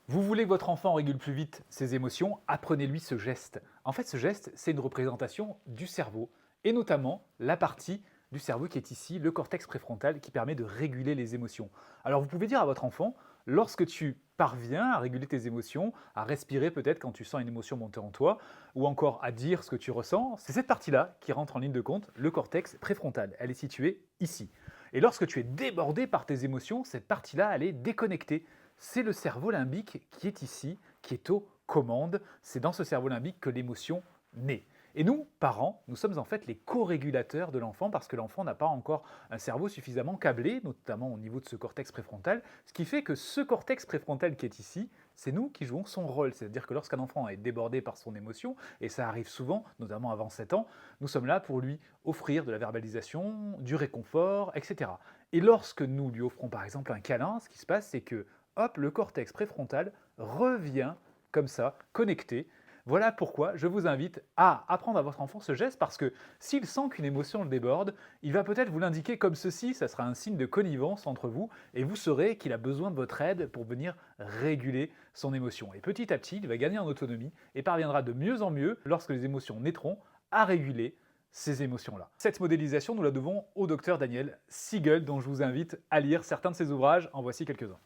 Vous voulez que votre enfant régule plus vite ses émotions, apprenez-lui ce geste. En fait, ce geste, c'est une représentation du cerveau, et notamment la partie du cerveau qui est ici, le cortex préfrontal, qui permet de réguler les émotions. Alors vous pouvez dire à votre enfant, lorsque tu parviens à réguler tes émotions, à respirer peut-être quand tu sens une émotion monter en toi, ou encore à dire ce que tu ressens, c'est cette partie-là qui rentre en ligne de compte, le cortex préfrontal. Elle est située ici. Et lorsque tu es débordé par tes émotions, cette partie-là, elle est déconnectée. C'est le cerveau limbique qui est ici, qui est aux commandes. C'est dans ce cerveau limbique que l'émotion naît. Et nous, parents, nous sommes en fait les co-régulateurs de l'enfant parce que l'enfant n'a pas encore un cerveau suffisamment câblé, notamment au niveau de ce cortex préfrontal, ce qui fait que ce cortex préfrontal qui est ici, c'est nous qui jouons son rôle. C'est-à-dire que lorsqu'un enfant est débordé par son émotion, et ça arrive souvent, notamment avant 7 ans, nous sommes là pour lui offrir de la verbalisation, du réconfort, etc. Et lorsque nous lui offrons par exemple un câlin, ce qui se passe, c'est que hop, le cortex préfrontal revient comme ça, connecté. Voilà pourquoi je vous invite à apprendre à votre enfant ce geste parce que s'il sent qu'une émotion le déborde, il va peut-être vous l'indiquer comme ceci, ça sera un signe de connivence entre vous et vous saurez qu'il a besoin de votre aide pour venir réguler son émotion. Et petit à petit, il va gagner en autonomie et parviendra de mieux en mieux, lorsque les émotions naîtront, à réguler ces émotions-là. Cette modélisation, nous la devons au docteur Daniel Siegel, dont je vous invite à lire certains de ses ouvrages. En voici quelques-uns.